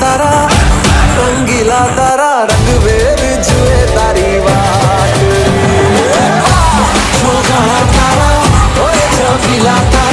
तारा रंगीला तारा रंग वेर जुए तारी वाट छो काला तारा ओए छो पीला तारा